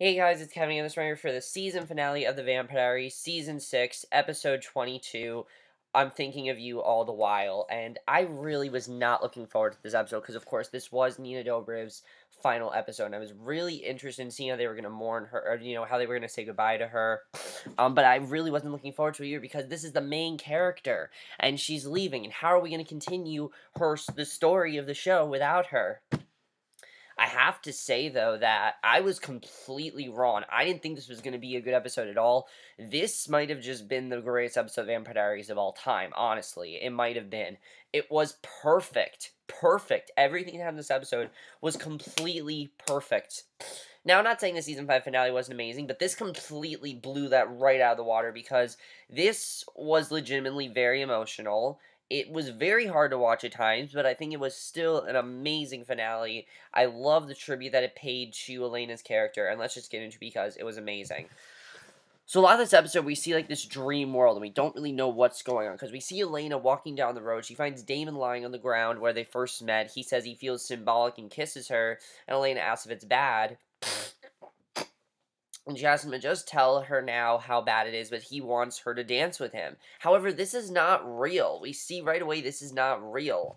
Hey guys, it's Kevin this right here for the season finale of the Vampire Diaries, Season 6, Episode 22. I'm thinking of you all the while, and I really was not looking forward to this episode, because of course this was Nina Dobrev's final episode, and I was really interested in seeing how they were going to mourn her, or, how they were going to say goodbye to her, but I really wasn't looking forward to it either, because this is the main character, and she's leaving, and how are we going to continue the story of the show without her? I have to say, though, that I was completely wrong. I didn't think this was going to be a good episode at all. This might have just been the greatest episode of Vampire Diaries of all time, honestly. It might have been. It was perfect. Perfect. Everything that happened in this episode was completely perfect. Now, I'm not saying the Season 5 finale wasn't amazing, but this completely blew that right out of the water because this was legitimately very emotional. It was very hard to watch at times, but I think it was still an amazing finale. I love the tribute that it paid to Elena's character, and let's just get into it because it was amazing. So a lot of this episode, we see like this dream world, and we don't really know what's going on, because we see Elena walking down the road. She finds Damon lying on the ground where they first met. He says he feels symbolic and kisses her, and Elena asks if it's bad. And she asks him to just tell her now how bad it is, but he wants her to dance with him. However, this is not real. We see right away this is not real.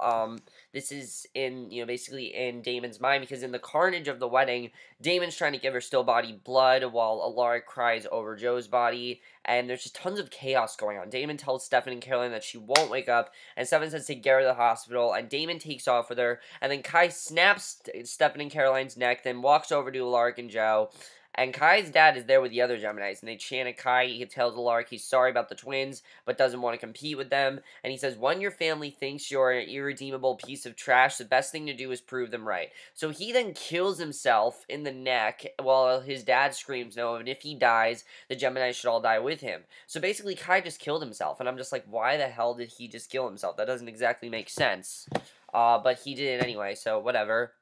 This is in, basically in Damon's mind, because in the carnage of the wedding, Damon's trying to give her still body blood while Alaric cries over Joe's body, and there's just tons of chaos going on. Damon tells Stefan and Caroline that she won't wake up, and Stefan says to get her to the hospital, and Damon takes off with her, and then Kai snaps Stefan and Caroline's neck, then walks over to Alaric and Joe. And Kai's dad is there with the other Geminis, and they chant at Kai. He tells Alaric he's sorry about the twins, but doesn't want to compete with them. And he says, when your family thinks you're an irredeemable piece of trash, the best thing to do is prove them right. So he then kills himself in the neck while his dad screams no, and if he dies, the Geminis should all die with him. So basically, Kai just killed himself, and I'm just like, why the hell did he just kill himself? That doesn't exactly make sense. But he did it anyway, so whatever.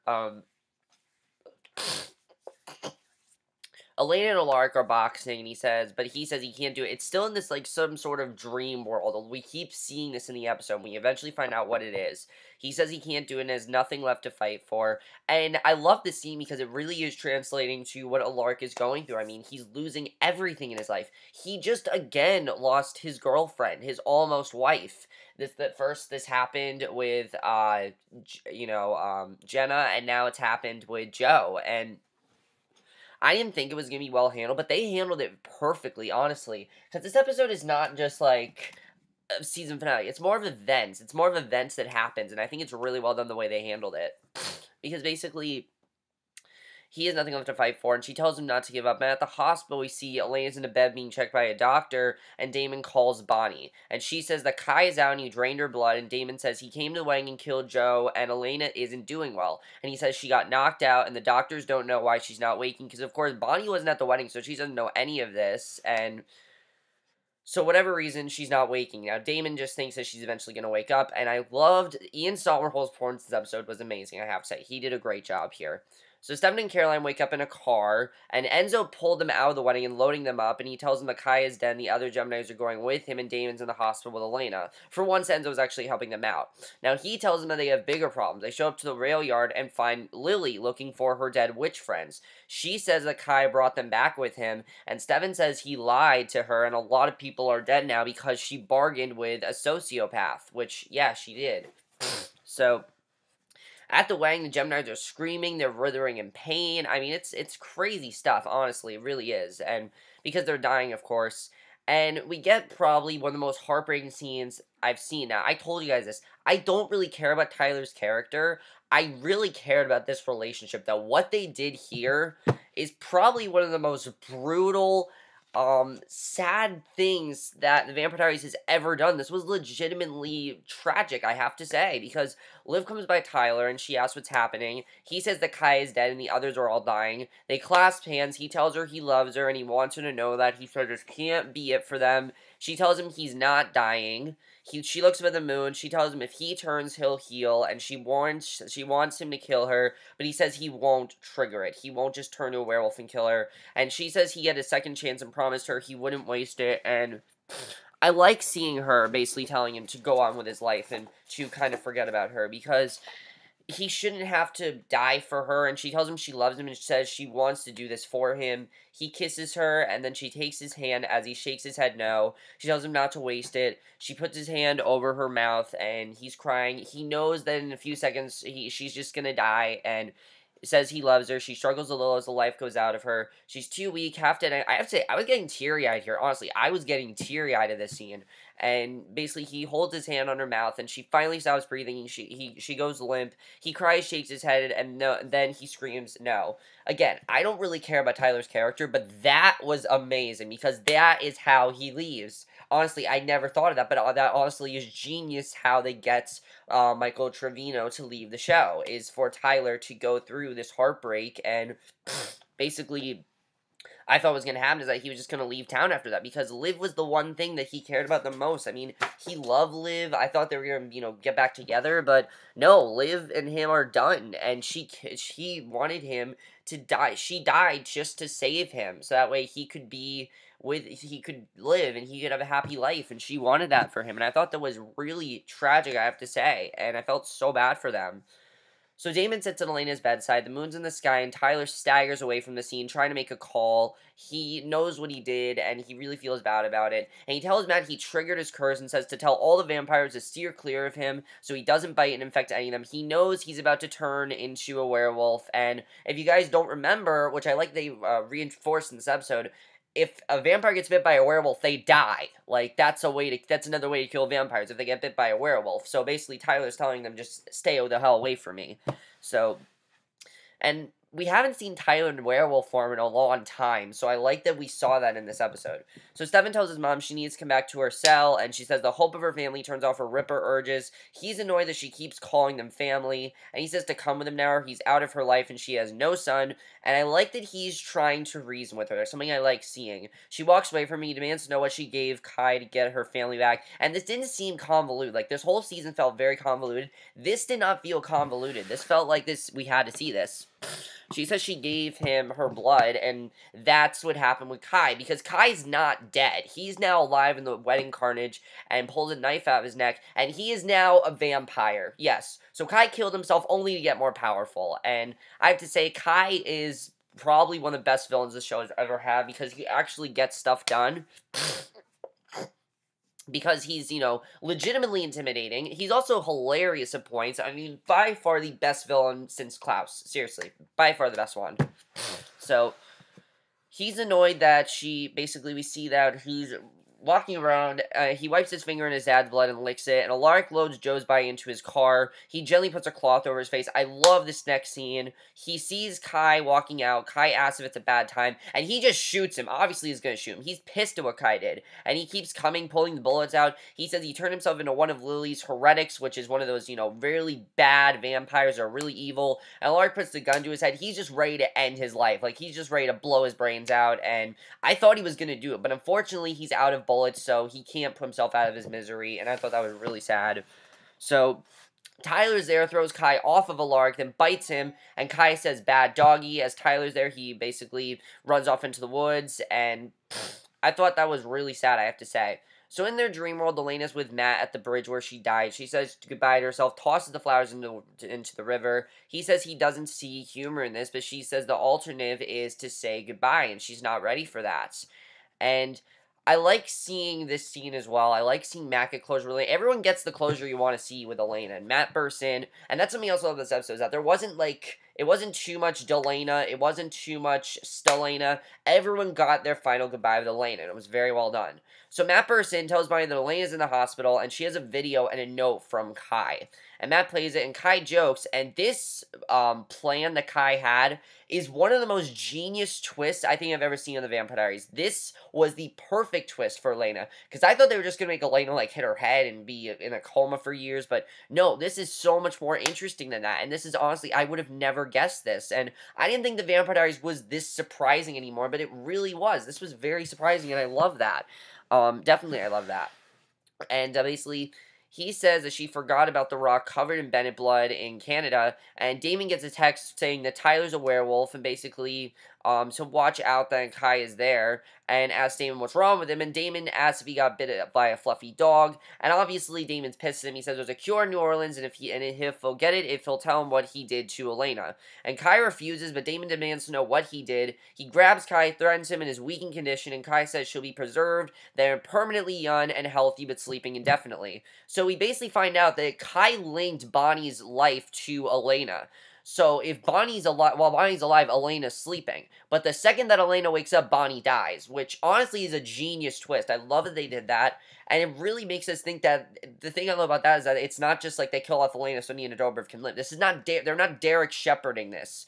Elena and Alaric are boxing, and he says he can't do it. It's still in this, like, some sort of dream world. We keep seeing this in the episode, and we eventually find out what it is. He says he can't do it and has nothing left to fight for. And I love this scene because it really is translating to what Alaric is going through. I mean, he's losing everything in his life. He just, again, lost his girlfriend, his almost wife. This happened with, Jenna, and now it's happened with Joe. And I didn't think it was going to be well handled, but they handled it perfectly, honestly. Because this episode is not just, like, a season finale. It's more of events. It's more of events that happens, and I think it's really well done the way they handled it. Because, basically, he has nothing left to fight for, and she tells him not to give up. And at the hospital, we see Elena's in a bed being checked by a doctor, and Damon calls Bonnie. And she says that Kai is out and he drained her blood, and Damon says he came to the wedding and killed Joe, and Elena isn't doing well. And he says she got knocked out, and the doctors don't know why she's not waking, because, of course, Bonnie wasn't at the wedding, so she doesn't know any of this, and so whatever reason, she's not waking. Now, Damon just thinks that she's eventually going to wake up, and I loved Ian Somerhalder's performance this episode was amazing, I have to say. He did a great job here. So Stefan and Caroline wake up in a car, and Enzo pulled them out of the wedding and loading them up, and he tells them that Kai is dead and the other Geminis are going with him, and Damon's in the hospital with Elena. For once, Enzo's actually helping them out. Now, he tells them that they have bigger problems. They show up to the rail yard and find Lilly looking for her dead witch friends. She says that Kai brought them back with him, and Stefan says he lied to her, and a lot of people are dead now because she bargained with a sociopath, which, yeah, she did. So at the wedding, the Geminis are screaming, they're writhing in pain. I mean, it's crazy stuff, honestly, it really is. And because they're dying, of course. And we get probably one of the most heartbreaking scenes I've seen. Now, I told you guys this. I don't really care about Tyler's character. I really cared about this relationship, though. What they did here is probably one of the most brutal, sad things that the Vampire Diaries has ever done. This was legitimately tragic, I have to say, because Liv comes by Tyler and she asks what's happening. He says that Kai is dead and the others are all dying. They clasp hands. He tells her he loves her and he wants her to know that. He says this can't be it for them. She tells him he's not dying. She looks up at the moon. She tells him if he turns, he'll heal, and she wants him to kill her, but he says he won't trigger it. He won't just turn to a werewolf and kill her. And she says he had a second chance and promised her he wouldn't waste it, and I like seeing her basically telling him to go on with his life and to kind of forget about her, because he shouldn't have to die for her, and she tells him she loves him and says she wants to do this for him. He kisses her, and then she takes his hand as he shakes his head no. She tells him not to waste it. She puts his hand over her mouth, and he's crying. He knows that in a few seconds she's just gonna die, and says he loves her. She struggles a little as the life goes out of her. She's too weak, half dead. I have to say, I was getting teary-eyed here. Honestly, I was getting teary-eyed at this scene. And basically, he holds his hand on her mouth, and she finally stops breathing. She goes limp. He cries, shakes his head, and then he screams, no. Again, I don't really care about Tyler's character, but that was amazing, because that is how he leaves. Honestly, I never thought of that, but that honestly is genius how they get Michael Trevino to leave the show, is for Tyler to go through this heartbreak, and basically I thought was going to happen is that he was just going to leave town after that, because Liv was the one thing that he cared about the most. I mean, he loved Liv. I thought they were going to, get back together, but no, Liv and him are done, and she wanted him to die. She died just to save him, so that way he could live, and he could have a happy life, and she wanted that for him, and I thought that was really tragic, I have to say, and I felt so bad for them. So Damon sits at Elena's bedside, the moon's in the sky, and Tyler staggers away from the scene, trying to make a call. He knows what he did, and he really feels bad about it. And he tells Matt he triggered his curse and says to tell all the vampires to steer clear of him so he doesn't bite and infect any of them. He knows he's about to turn into a werewolf, and if you guys don't remember, which I like they reinforced in this episode, if a vampire gets bit by a werewolf, they die. Like, that's another way to kill vampires, if they get bit by a werewolf. So, basically, Tyler's telling them, just stay the hell away from me. So, and we haven't seen Tyler in werewolf form in a long time, so I like that we saw that in this episode. So Stefan tells his mom she needs to come back to her cell, and she says the hope of her family turns off her Ripper urges. He's annoyed that she keeps calling them family, and he says to come with him now, or he's out of her life and she has no son, and I like that he's trying to reason with her. That's something I like seeing. She walks away from me, demands to know what she gave Kai to get her family back, and this didn't seem convoluted. Like, this whole season felt very convoluted. This did not feel convoluted. This felt like we had to see this. She says she gave him her blood, and that's what happened with Kai, because Kai's not dead. He's now alive in the wedding carnage, and pulls a knife out of his neck, and he is now a vampire. Yes, so Kai killed himself only to get more powerful, and I have to say, Kai is probably one of the best villains the show has ever had, because he actually gets stuff done. Because he's, legitimately intimidating. He's also hilarious at points. I mean, by far the best villain since Klaus. Seriously. By far the best one. So, he's annoyed that we see that he's walking around, he wipes his finger in his dad's blood and licks it, and Alaric loads Joe's body into his car. He gently puts a cloth over his face. I love this next scene. He sees Kai walking out. Kai asks if it's a bad time, and he just shoots him. Obviously, he's going to shoot him. He's pissed at what Kai did, and he keeps coming, pulling the bullets out. He says he turned himself into one of Lily's heretics, which is one of those, really bad vampires that are really evil, and Alaric puts the gun to his head. He's just ready to end his life. Like, he's just ready to blow his brains out, and I thought he was going to do it, but unfortunately, he's out of bullets, so he can't put himself out of his misery, and I thought that was really sad. So Tyler's there, throws Kai off of Alaric, then bites him, and Kai says, bad doggy. As Tyler's there, he basically runs off into the woods, and I thought that was really sad, I have to say. So in their dream world, Elena's with Matt at the bridge where she died. She says goodbye to herself, tosses the flowers into the river. He says he doesn't see humor in this, but she says the alternative is to say goodbye, and she's not ready for that. And I like seeing this scene as well. I like seeing Matt get closure. Everyone gets the closure you want to see with Elena. And Matt bursts in. And that's something else I love this episode, is that there wasn't, it wasn't too much Delena. It wasn't too much Stelena. Everyone got their final goodbye with Elena, and it was very well done. So Matt bursts in, tells Bonnie that Elena's in the hospital, and she has a video and a note from Kai. And Matt plays it, and Kai jokes, and this plan that Kai had is one of the most genius twists I think I've ever seen in the Vampire Diaries. This was the perfect twist for Elena, because I thought they were just going to make Elena, hit her head and be in a coma for years, but no, this is so much more interesting than that, and this is honestly, I would have never guessed this, and I didn't think the Vampire Diaries was this surprising anymore, but it really was. This was very surprising, and I love that. Definitely I love that. And basically, he says that she forgot about the rock covered in Bennett blood in Canada, and Damon gets a text saying that Tyler's a werewolf, and basically, So watch out that Kai is there, and asks Damon what's wrong with him, and Damon asks if he got bit by a fluffy dog, and obviously Damon's pissed at him. He says there's a cure in New Orleans, and if he'll get it, if he'll tell him what he did to Elena. And Kai refuses, but Damon demands to know what he did. He grabs Kai, threatens him in his weakened condition, and Kai says she'll be preserved. They're permanently young and healthy, but sleeping indefinitely. So we basically find out that Kai linked Bonnie's life to Elena. So if Bonnie's alive, while Bonnie's alive, Elena's sleeping. But the second that Elena wakes up, Bonnie dies, which honestly is a genius twist. I love that they did that, and it really makes us think that, the thing I love about that is that it's not just like they kill off Elena so Nina Dobrev can live. This is not, they're not Derek shepherding this.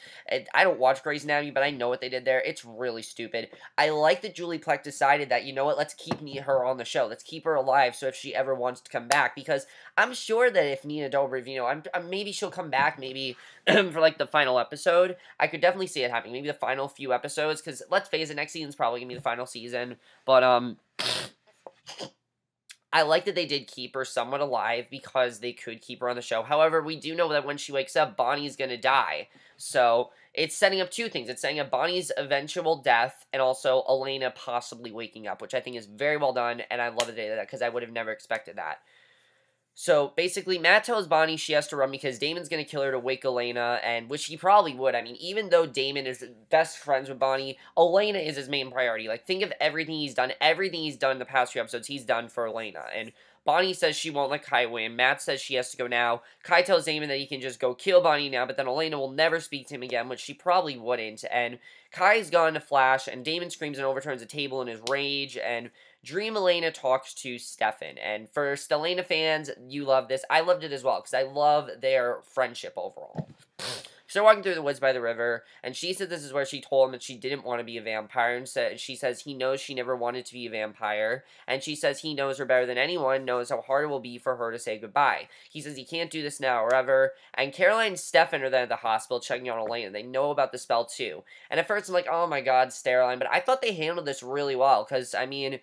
I don't watch Grey's Anatomy, but I know what they did there. It's really stupid. I like that Julie Plec decided that, you know what, let's keep her on the show. Let's keep her alive so if she ever wants to come back, because I'm sure that if Nina Dobrev, you know, maybe she'll come back, maybe for like the final episode. I could definitely see it happening. Maybe the final few episodes, because let's face it, next season's probably gonna be the final season. But I like that they did keep her somewhat alive because they could keep her on the show. However, we do know that when she wakes up, Bonnie's gonna die. So it's setting up two things. It's setting up Bonnie's eventual death and also Elena possibly waking up, which I think is very well done, and I love that they did that because I would have never expected that. So, basically, Matt tells Bonnie she has to run because Damon's going to kill her to wake Elena, and which he probably would. I mean, even though Damon is best friends with Bonnie, Elena is his main priority. Like, think of everything he's done. Everything he's done in the past few episodes, he's done for Elena. And Bonnie says she won't let Kai win. Matt says she has to go now. Kai tells Damon that he can just go kill Bonnie now, but then Elena will never speak to him again, which she probably wouldn't. And Kai's gone to flash, and Damon screams and overturns a table in his rage, and Dream Elena talks to Stefan. And for Elena fans, you love this. I loved it as well, because I love their friendship overall. So they're walking through the woods by the river, and she said this is where she told him that she didn't want to be a vampire, and she says he knows she never wanted to be a vampire, and she says he knows her better than anyone, knows how hard it will be for her to say goodbye. He says he can't do this now or ever, and Caroline and Stefan are then at the hospital checking on Elena. They know about the spell too. And at first I'm like, oh my god, Caroline, but I thought they handled this really well, because, I mean,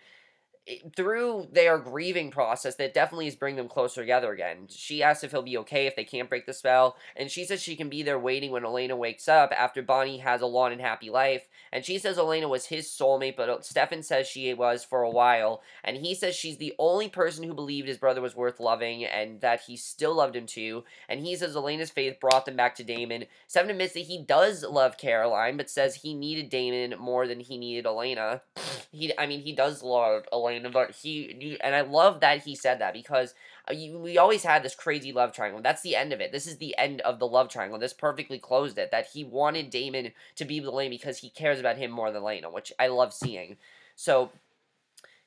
through their grieving process, that definitely is bringing them closer together again. She asks if he'll be okay if they can't break the spell, and she says she can be there waiting when Elena wakes up after Bonnie has a long and happy life, and she says Elena was his soulmate, but Stefan says she was for a while, and he says she's the only person who believed his brother was worth loving, and that he still loved him too, and he says Elena's faith brought them back to Damon. Stefan admits that he does love Caroline, but says he needed Damon more than he needed Elena. He does love Elena, but and I love that he said that, because we always had this crazy love triangle. That's the end of it. This is the end of the love triangle. This perfectly closed it, that he wanted Damon to be with Elena because he cares about him more than Elena, which I love seeing. So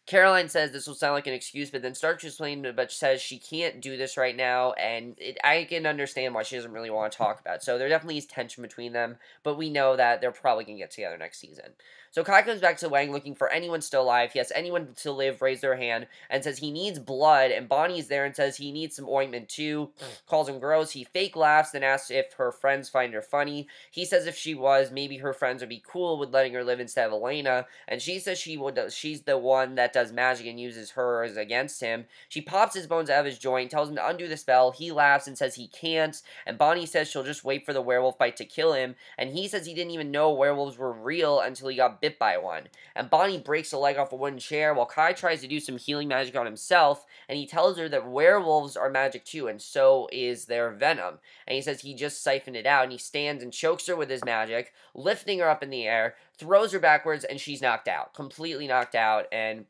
Caroline says this will sound like an excuse, but then starts to explain, but says she can't do this right now, and I can understand why she doesn't really want to talk about it. So there definitely is tension between them, but we know that they're probably going to get together next season. So Kai comes back to the wedding looking for anyone still alive. He asks anyone to live raise their hand, and says he needs blood, and Bonnie's there and says he needs some ointment too, calls him gross. He fake laughs, then asks if her friends find her funny. He says if she was, maybe her friends would be cool with letting her live instead of Elena, and she says she's the one that does magic and uses hers against him. She pops his bones out of his joint, tells him to undo the spell. He laughs and says he can't, and Bonnie says she'll just wait for the werewolf bite to kill him, and he says he didn't even know werewolves were real until he got bit by one. And Bonnie breaks a leg off a wooden chair while Kai tries to do some healing magic on himself, and he tells her that werewolves are magic too, and so is their venom. And he says he just siphoned it out, and he stands and chokes her with his magic, lifting her up in the air, throws her backwards, and she's knocked out. Completely knocked out, and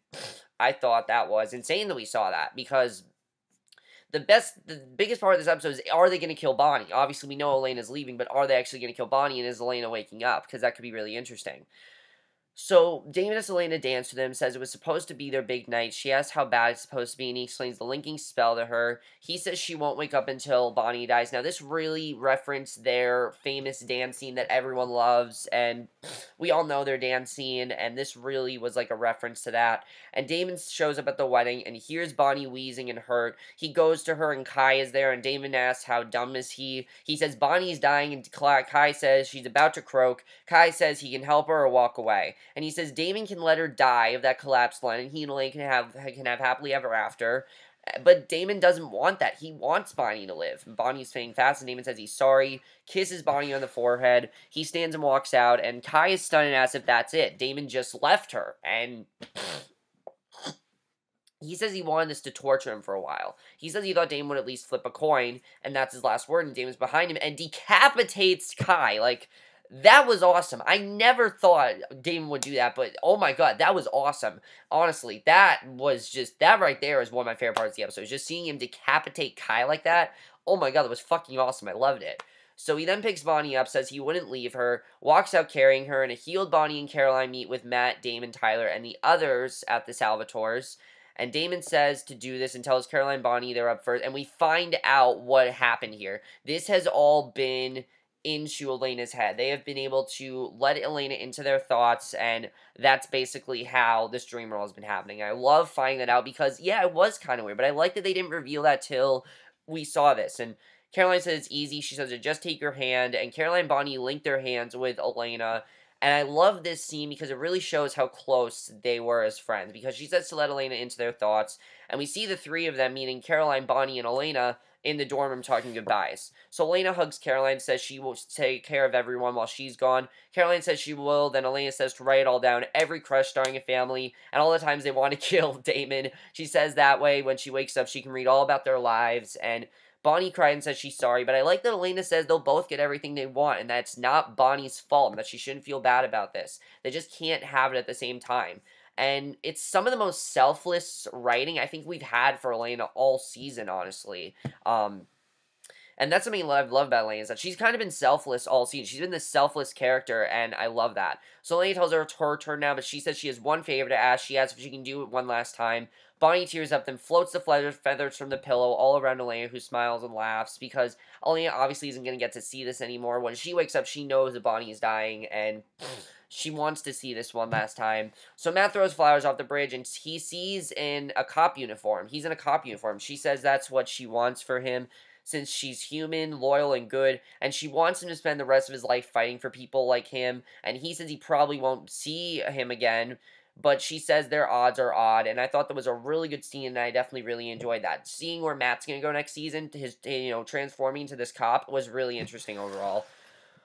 I thought that was insane that we saw that, because the biggest part of this episode is, are they going to kill Bonnie? Obviously, we know Elena's leaving, but are they actually going to kill Bonnie, and is Elena waking up? Because that could be really interesting. So, Damon asks Elena to dance with him, says it was supposed to be their big night. She asks how bad it's supposed to be, and he explains the linking spell to her. He says she won't wake up until Bonnie dies. Now, this really referenced their famous dance scene that everyone loves, and we all know their dance scene, and this really was like a reference to that. And Damon shows up at the wedding, and hears Bonnie wheezing and hurt. He goes to her, and Kai is there, and Damon asks how dumb is he. He says Bonnie's dying, and Kai says she's about to croak. Kai says he can help her or walk away. And he says Damon can let her die of that collapsed lung, and he and Elaine can have happily ever after. But Damon doesn't want that. He wants Bonnie to live. Bonnie's fading fast, and Damon says he's sorry, kisses Bonnie on the forehead. He stands and walks out, and Kai is stunned and asks if that's it. Damon just left her, and he says he wanted this to torture him for a while. He says he thought Damon would at least flip a coin, and that's his last word, and Damon's behind him, and decapitates Kai. Like, that was awesome. I never thought Damon would do that, but oh my god, that was awesome. Honestly, that right there is one of my favorite parts of the episode. Just seeing him decapitate Kai like that, oh my god, that was fucking awesome. I loved it. So he then picks Bonnie up, says he wouldn't leave her, walks out carrying her, and a healed Bonnie and Caroline meet with Matt, Damon, Tyler, and the others at the Salvatores. And Damon says to do this and tells Caroline and Bonnie they're up first, and we find out what happened here. This has all been into Elena's head. They have been able to let Elena into their thoughts, and that's basically how this dream role has been happening. I love finding that out because, yeah, it was kind of weird, but I like that they didn't reveal that till we saw this. And Caroline says it's easy. She says to just take your hand, and Caroline and Bonnie link their hands with Elena. And I love this scene because it really shows how close they were as friends, because she says to let Elena into their thoughts, and we see the three of them, meaning Caroline, Bonnie, and Elena, in the dorm room talking goodbyes. So Elena hugs Caroline, says she will take care of everyone while she's gone. Caroline says she will, then Elena says to write it all down, every crush starring a family, and all the times they want to kill Damon. She says that way when she wakes up she can read all about their lives, and Bonnie cried and says she's sorry, but I like that Elena says they'll both get everything they want, and that's not Bonnie's fault, and that she shouldn't feel bad about this. They just can't have it at the same time. And it's some of the most selfless writing I think we've had for Elena all season, honestly. And that's something I love about Elena, is that she's kind of been selfless all season. She's been this selfless character, and I love that. So Elena tells her it's her turn now, but she says she has one favor to ask. She asks if she can do it one last time. Bonnie tears up, then floats the feathers from the pillow all around Elena, who smiles and laughs, because Elena obviously isn't going to get to see this anymore. When she wakes up, she knows that Bonnie is dying, and she wants to see this one last time. So Matt throws flowers off the bridge, and he sees in a cop uniform. He's in a cop uniform. She says that's what she wants for him, since she's human, loyal, and good, and she wants him to spend the rest of his life fighting for people like him, and he says he probably won't see him again, but she says their odds are odd, and I thought that was a really good scene, and I definitely really enjoyed that. Seeing where Matt's going to go next season, his, transforming into this cop, was really interesting overall.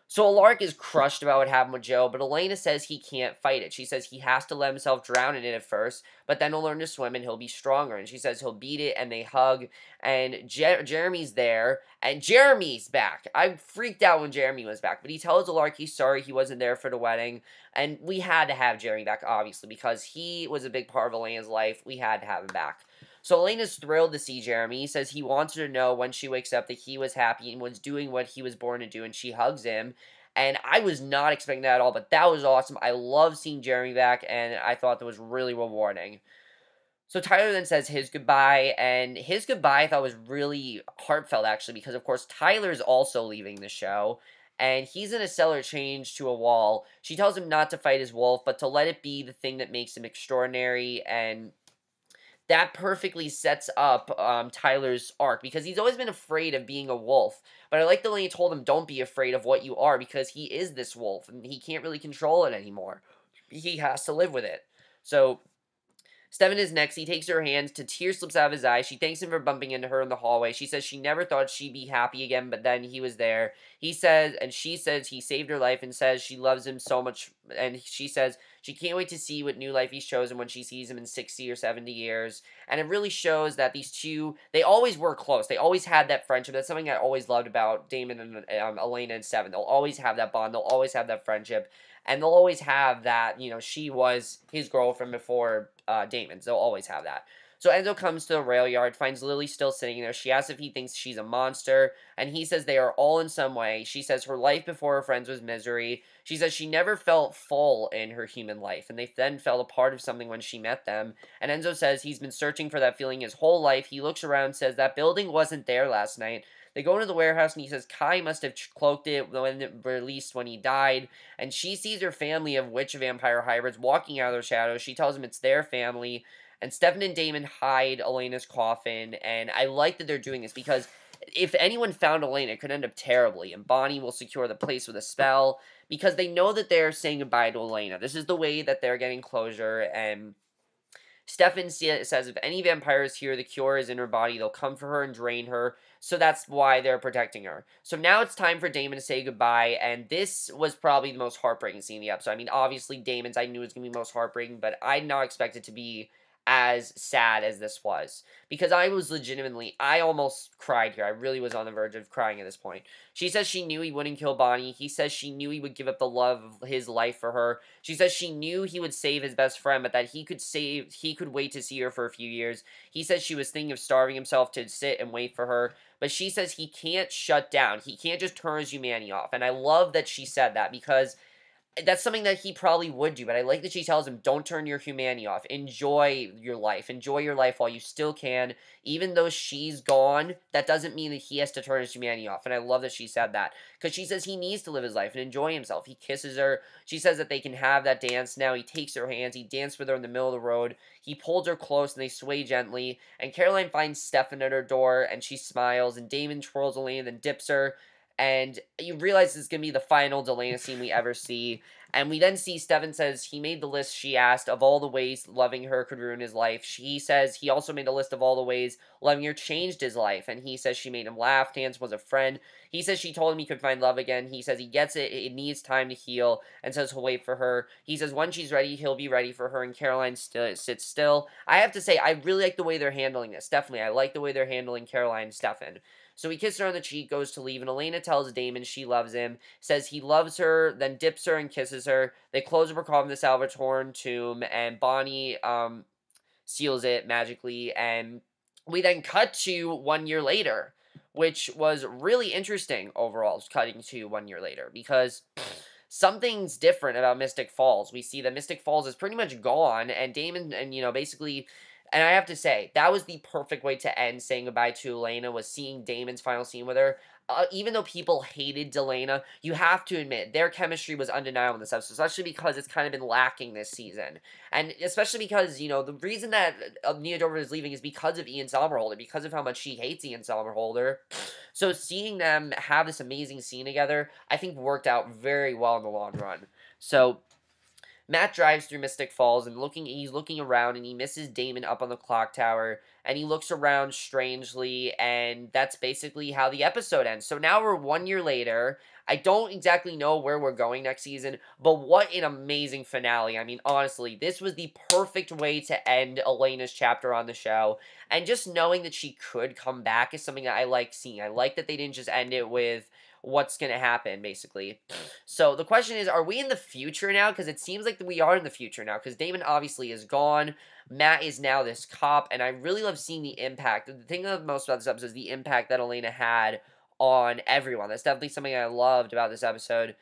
So Alaric is crushed about what happened with Joe, but Elena says he can't fight it. She says he has to let himself drown in it at first, but then he'll learn to swim and he'll be stronger. And she says he'll beat it, and they hug, and Jeremy's there, and Jeremy's back. I freaked out when Jeremy was back, but he tells Alaric he's sorry he wasn't there for the wedding, and we had to have Jeremy back, obviously, because he was a big part of Elena's life. We had to have him back. So Elena's thrilled to see Jeremy. He says he wants her to know when she wakes up that he was happy and was doing what he was born to do, and she hugs him. And I was not expecting that at all, but that was awesome. I love seeing Jeremy back, and I thought that was really rewarding. So Tyler then says his goodbye, and his goodbye I thought was really heartfelt, actually, because, of course, Tyler's also leaving the show, and he's in a cellar chained to a wall. She tells him not to fight his wolf, but to let it be the thing that makes him extraordinary, and that perfectly sets up Tyler's arc, because he's always been afraid of being a wolf. But I like the way he told him, don't be afraid of what you are, because he is this wolf, and he can't really control it anymore. He has to live with it. So Stefan is next. He takes her hands. To tears slips out of his eyes. She thanks him for bumping into her in the hallway. She says she never thought she'd be happy again, but then he was there. He says, and she says he saved her life, and says she loves him so much. And she says she can't wait to see what new life he's chosen when she sees him in 60 or 70 years. And it really shows that these two, they always were close. They always had that friendship. That's something I always loved about Damon and Elena and Stefan. They'll always have that bond. They'll always have that friendship. And they'll always have that, she was his girlfriend before Damon's. They'll always have that. So Enzo comes to the rail yard, finds Lily still sitting there. She asks if he thinks she's a monster, and he says they are all in some way. She says her life before her friends was misery. She says she never felt full in her human life, and they then felt a part of something when she met them. And Enzo says he's been searching for that feeling his whole life. He looks around and says that building wasn't there last night. They go into the warehouse, and he says Kai must have cloaked it when it released when he died. And she sees her family of witch-vampire hybrids walking out of their shadows. She tells him it's their family. And Stefan and Damon hide Elena's coffin. And I like that they're doing this, because if anyone found Elena, it could end up terribly. And Bonnie will secure the place with a spell, because they know that they're saying goodbye to Elena. This is the way that they're getting closure, and Stefan says if any vampires hear the cure is in her body, they'll come for her and drain her, so that's why they're protecting her. So now it's time for Damon to say goodbye, and this was probably the most heartbreaking scene in the episode. I mean, obviously, Damon's I knew was going to be most heartbreaking, but I did not expect it to be as sad as this was. Because I was legitimately, I almost cried here. I really was on the verge of crying at this point. She says she knew he wouldn't kill Bonnie. He says she knew he would give up the love of his life for her. She says she knew he would save his best friend, but that he could wait to see her for a few years. He says she was thinking of starving himself to sit and wait for her. But she says he can't shut down. He can't just turn his humanity off. And I love that she said that, because that's something that he probably would do, but I like that she tells him, don't turn your humanity off. Enjoy your life. Enjoy your life while you still can. Even though she's gone, that doesn't mean that he has to turn his humanity off. And I love that she said that, because she says he needs to live his life and enjoy himself. He kisses her. She says that they can have that dance now. He takes her hands. He dances with her in the middle of the road. He pulls her close, and they sway gently. And Caroline finds Stefan at her door, and she smiles. And Damon twirls Elena, then dips her. And you realize this is going to be the final Elena scene we ever see. And we then see Stefan says he made the list she asked of all the ways loving her could ruin his life. He says he also made a list of all the ways loving her changed his life. And he says she made him laugh, dance, was a friend. He says she told him he could find love again. He says he gets it, it needs time to heal, and says he'll wait for her. He says when she's ready, he'll be ready for her, and Caroline sits still. I have to say, I really like the way they're handling this. Definitely, I like the way they're handling Caroline and Stefan. So he kisses her on the cheek, goes to leave, and Elena tells Damon she loves him, says he loves her, then dips her and kisses her. They close up her coffin in the Salvatore tomb, and Bonnie seals it magically, and we then cut to 1 year later, which was really interesting overall, cutting to 1 year later, because something's different about Mystic Falls. We see that Mystic Falls is pretty much gone, and Damon, and, basically... And I have to say, that was the perfect way to end saying goodbye to Elena, was seeing Damon's final scene with her. Even though people hated Elena, you have to admit, their chemistry was undeniable in this episode, especially because it's kind of been lacking this season. And especially because, the reason that Nia Dover is leaving is because of Ian Somerhalder, because of how much she hates Ian Somerhalder. So seeing them have this amazing scene together, I think worked out very well in the long run. So... Matt drives through Mystic Falls, and he's looking around, and he misses Damon up on the clock tower, and he looks around strangely, and that's basically how the episode ends. So now we're 1 year later. I don't exactly know where we're going next season, but what an amazing finale. I mean, honestly, this was the perfect way to end Elena's chapter on the show, and just knowing that she could come back is something that I like seeing. I like that they didn't just end it with what's going to happen, basically. So the question is, are we in the future now? Because it seems like we are in the future now, because Damon obviously is gone. Matt is now this cop, and I really love seeing the impact. The thing I love most about this episode is the impact that Elena had on everyone. That's definitely something I loved about this episode.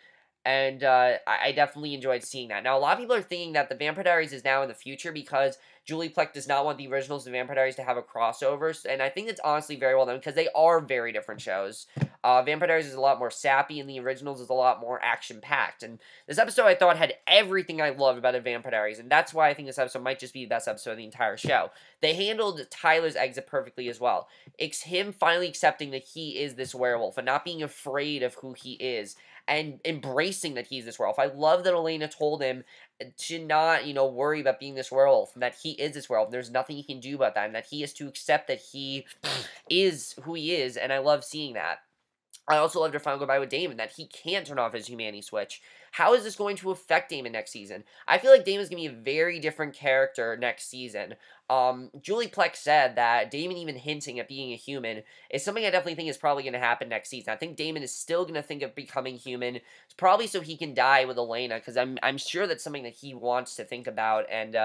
And I definitely enjoyed seeing that. Now, a lot of people are thinking that the Vampire Diaries is now in the future because Julie Plec does not want the originals of the Vampire Diaries to have a crossover. And I think it's honestly very well done because they are very different shows. Vampire Diaries is a lot more sappy and the originals is a lot more action-packed. And this episode I thought had everything I loved about the Vampire Diaries. And that's why I think this episode might just be the best episode of the entire show. They handled Tyler's exit perfectly as well. It's him finally accepting that he is this werewolf and not being afraid of who he is. And embracing that he's this werewolf. I love that Elena told him to not, worry about being this werewolf, and that he is this werewolf, and there's nothing he can do about that, and that he has to accept that he is who he is, and I love seeing that. I also loved her final goodbye with Damon, that he can't turn off his humanity switch. How is this going to affect Damon next season? I feel like Damon's going to be a very different character next season. Julie Plec said that Damon even hinting at being a human is something I definitely think is probably going to happen next season. I think Damon is still going to think of becoming human, probably so he can die with Elena, because I'm sure that's something that he wants to think about, and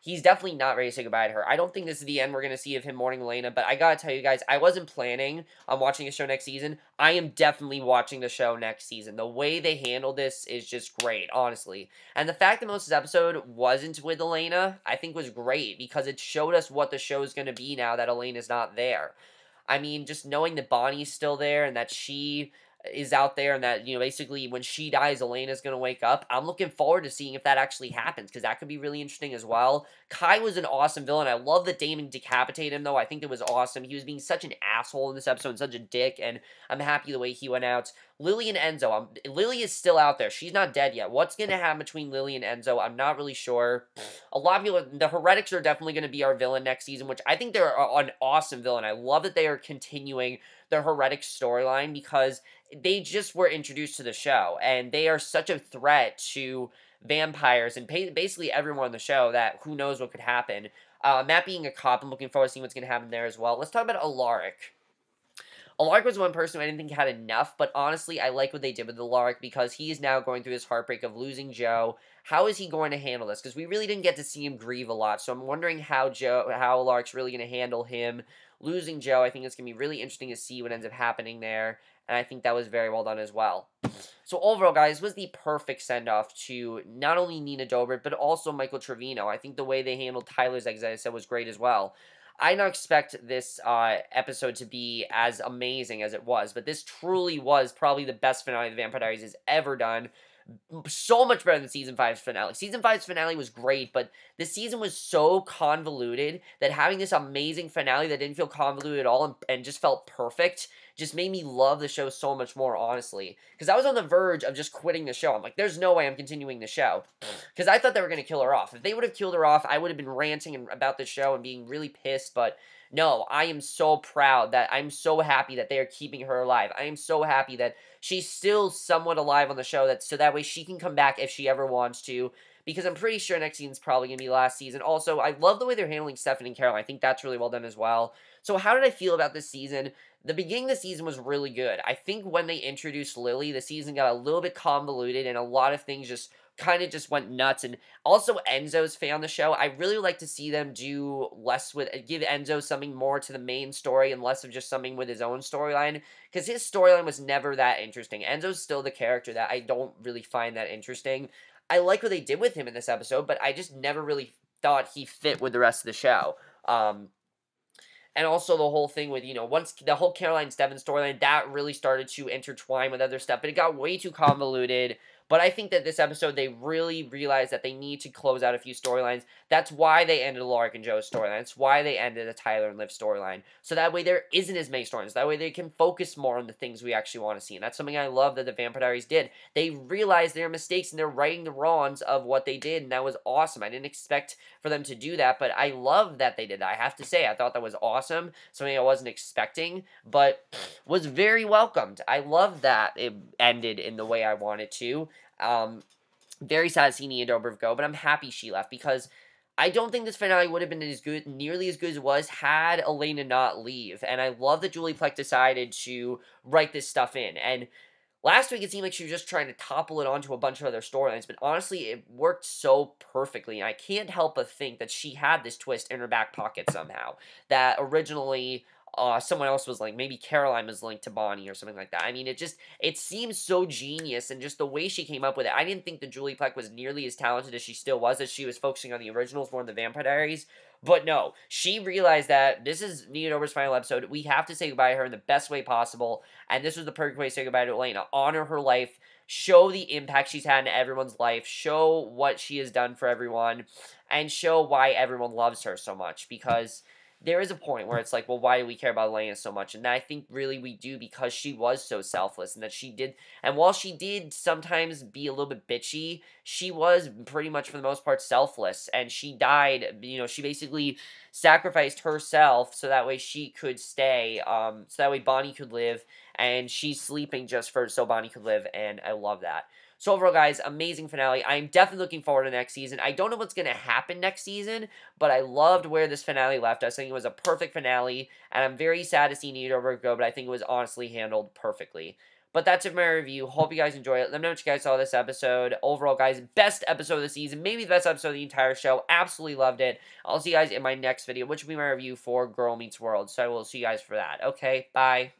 he's definitely not ready to say goodbye to her. I don't think this is the end we're going to see of him mourning Elena, but I gotta tell you guys, I wasn't planning on watching the show next season. I am definitely watching the show next season. The way they handled this is just great, honestly. And the fact that most of this episode wasn't with Elena, I think was great, because it showed us what the show is going to be now that Elena's not there. I mean, just knowing that Bonnie's still there, and that she is out there, and that, basically when she dies, Elena's going to wake up. I'm looking forward to seeing if that actually happens, because that could be really interesting as well. Kai was an awesome villain. I love that Damon decapitated him, though. I think it was awesome. He was being such an asshole in this episode, and such a dick, and I'm happy the way he went out. Lilly and Enzo. Lilly is still out there. She's not dead yet. What's going to happen between Lilly and Enzo? I'm not really sure. A lot of people, the heretics are definitely going to be our villain next season, which I think they're an awesome villain. I love that they are continuing the heretic storyline because they just were introduced to the show, and they are such a threat to vampires and basically everyone on the show that who knows what could happen. Matt being a cop, I'm looking forward to seeing what's going to happen there as well. Let's talk about Alaric. Alaric was one person who I didn't think had enough, but honestly, I like what they did with Alaric because he is now going through this heartbreak of losing Joe. How is he going to handle this? Because we really didn't get to see him grieve a lot, so I'm wondering how Alaric's really going to handle him losing Joe. I think it's going to be really interesting to see what ends up happening there, and I think that was very well done as well. So overall, guys, was the perfect send-off to not only Nina Dobrev, but also Michael Trevino. I think the way they handled Tyler's exit, as I said, was great as well. I don't expect this episode to be as amazing as it was, but this truly was probably the best finale the Vampire Diaries has ever done. So much better than Season 5's finale. Season 5's finale was great, but this season was so convoluted that having this amazing finale that didn't feel convoluted at all and just felt perfect just made me love the show so much more, honestly. Because I was on the verge of just quitting the show. I'm like, there's no way I'm continuing the show. Because I thought they were going to kill her off. If they would have killed her off, I would have been ranting about the show and being really pissed, but no, I am so proud that I'm so happy that they are keeping her alive. I am so happy that she's still somewhat alive on the show, so that way she can come back if she ever wants to, because I'm pretty sure next season's probably going to be last season. Also, I love the way they're handling Stefan and Caroline. I think that's really well done as well. So how did I feel about this season? The beginning of the season was really good. I think when they introduced Lilly, the season got a little bit convoluted, and a lot of things just kind of just went nuts. And also Enzo's fan on the show. I really like to see them do less with, give Enzo something more to the main story and less of just something with his own storyline, because his storyline was never that interesting. Enzo's still the character that I don't really find that interesting. I like what they did with him in this episode, but I just never really thought he fit with the rest of the show. And also the whole thing with, once the whole Caroline Stefan storyline, that really started to intertwine with other stuff, but it got way too convoluted. But I think that this episode, they really realized that they need to close out a few storylines. That's why they ended Alaric and Joe's storyline. That's why they ended the Tyler and Liv storyline. So that way there isn't as many storylines. That way they can focus more on the things we actually want to see. And that's something I love that the Vampire Diaries did. They realized their mistakes and they're righting the wrongs of what they did. And that was awesome. I didn't expect for them to do that, but I love that they did that. I have to say, I thought that was awesome. Something I wasn't expecting, but was very welcomed. I love that it ended in the way I wanted to. Very sad to see Nina Dobrev go, but I'm happy she left because I don't think this finale would have been nearly as good as it was had Elena not leave. And I love that Julie Plec decided to write this stuff in. And last week it seemed like she was just trying to topple it onto a bunch of other storylines, but honestly it worked so perfectly. And I can't help but think that she had this twist in her back pocket somehow. That originally someone else was like, maybe Caroline was linked to Bonnie or something like that. I mean, it seems so genius, and just the way she came up with it. I didn't think that Julie Plec was nearly as talented as she still was, as she was focusing on the originals more than the Vampire Diaries. But no, she realized that this is Nina Dobrev's final episode. We have to say goodbye to her in the best way possible, and this was the perfect way to say goodbye to Elena. Honor her life, show the impact she's had in everyone's life, show what she has done for everyone, and show why everyone loves her so much, because there is a point where it's like, well, why do we care about Elena so much? And I think really we do, because she was so selfless, and that she did, and while she did sometimes be a little bit bitchy, she was pretty much for the most part selfless, and she died, she basically sacrificed herself so that way she could stay, so that way Bonnie could live, and she's sleeping just so Bonnie could live, and I love that. So overall, guys, amazing finale. I'm definitely looking forward to next season. I don't know what's going to happen next season, but I loved where this finale left us. I think it was a perfect finale, and I'm very sad to see Nina Dobrev go, but I think it was honestly handled perfectly. But that's it for my review. Hope you guys enjoyed it. Let me know what you guys saw this episode. Overall, guys, best episode of the season. Maybe the best episode of the entire show. Absolutely loved it. I'll see you guys in my next video, which will be my review for Girl Meets World. So I will see you guys for that. Okay, bye.